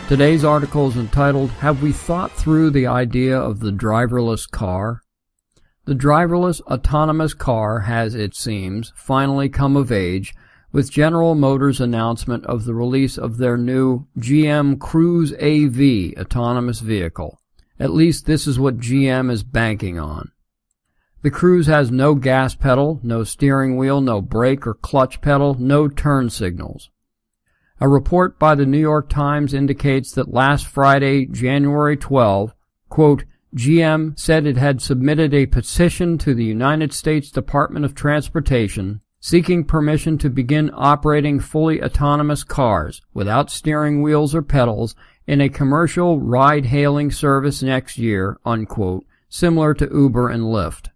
Today's article is entitled, Have We Thought Through the Idea of the Driverless Car? The driverless autonomous car has, it seems, finally come of age with General Motors' announcement of the release of their new GM Cruise AV autonomous vehicle. At least this is what GM is banking on. The Cruise has no gas pedal, no steering wheel, no brake or clutch pedal, no turn signals. A report by the New York Times indicates that last Friday, January 12, quote, GM said it had submitted a petition to the United States Department of Transportation seeking permission to begin operating fully autonomous cars without steering wheels or pedals in a commercial ride-hailing service next year, unquote, similar to Uber and Lyft.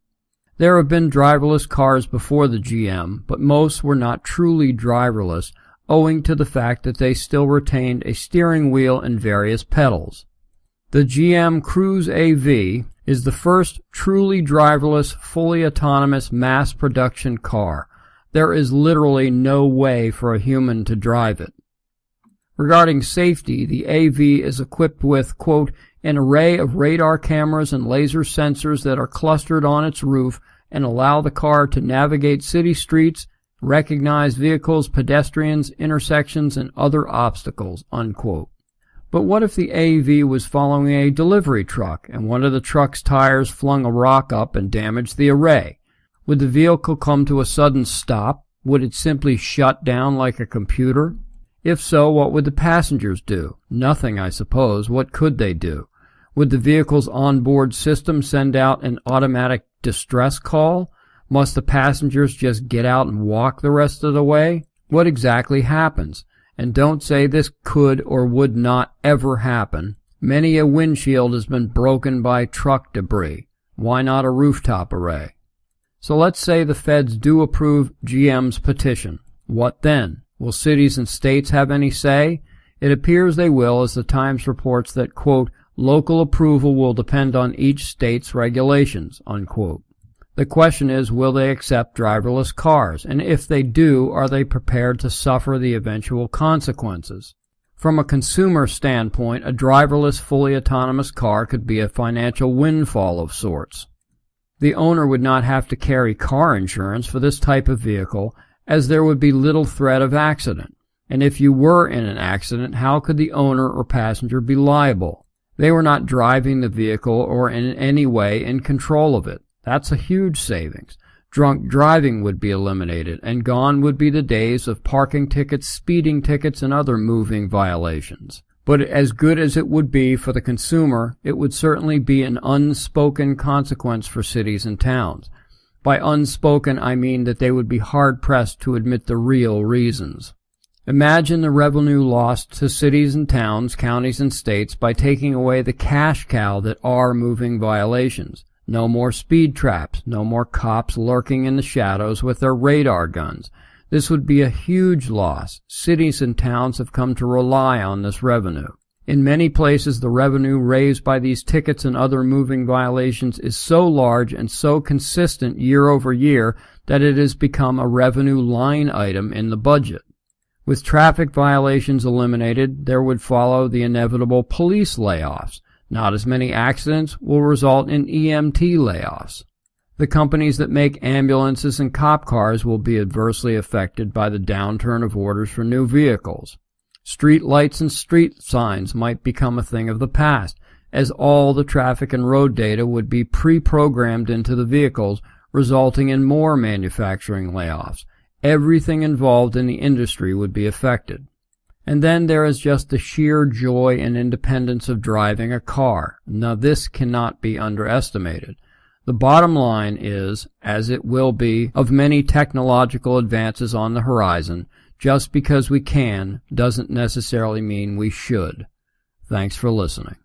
There have been driverless cars before the GM, but most were not truly driverless, owing to the fact that they still retained a steering wheel and various pedals. The GM Cruise AV is the first truly driverless, fully autonomous mass production car. There is literally no way for a human to drive it. Regarding safety, the AV is equipped with, quote, an array of radar cameras and laser sensors that are clustered on its roof and allow the car to navigate city streets, recognize vehicles, pedestrians, intersections, and other obstacles, unquote. But what if the AV was following a delivery truck and one of the truck's tires flung a rock up and damaged the array? Would the vehicle come to a sudden stop? Would it simply shut down like a computer? If so, what would the passengers do? Nothing, I suppose. What could they do? Would the vehicle's onboard system send out an automatic distress call? Must the passengers just get out and walk the rest of the way? What exactly happens? And don't say this could or would not ever happen. Many a windshield has been broken by truck debris. Why not a rooftop array? So let's say the feds do approve GM's petition. What then? Will cities and states have any say? It appears they will, as the Times reports that, quote, local approval will depend on each state's regulations, unquote. The question is, will they accept driverless cars? And if they do, are they prepared to suffer the eventual consequences? From a consumer standpoint, a driverless, fully autonomous car could be a financial windfall of sorts. The owner would not have to carry car insurance for this type of vehicle, as there would be little threat of accident. And if you were in an accident, how could the owner or passenger be liable? They were not driving the vehicle or in any way in control of it. That's a huge savings. Drunk driving would be eliminated, and gone would be the days of parking tickets, speeding tickets, and other moving violations. But as good as it would be for the consumer, it would certainly be an unspoken consequence for cities and towns. By unspoken, I mean that they would be hard-pressed to admit the real reasons. Imagine the revenue lost to cities and towns, counties and states by taking away the cash cow that are moving violations. No more speed traps, no more cops lurking in the shadows with their radar guns. This would be a huge loss. Cities and towns have come to rely on this revenue. In many places, the revenue raised by these tickets and other moving violations is so large and so consistent year over year that it has become a revenue line item in the budget. With traffic violations eliminated, there would follow the inevitable police layoffs. Not as many accidents will result in EMT layoffs. The companies that make ambulances and cop cars will be adversely affected by the downturn of orders for new vehicles. Street lights and street signs might become a thing of the past, as all the traffic and road data would be pre-programmed into the vehicles, resulting in more manufacturing layoffs. Everything involved in the industry would be affected. And then there is just the sheer joy and independence of driving a car. Now this cannot be underestimated. The bottom line is, as it will be, of many technological advances on the horizon, just because we can doesn't necessarily mean we should. Thanks for listening.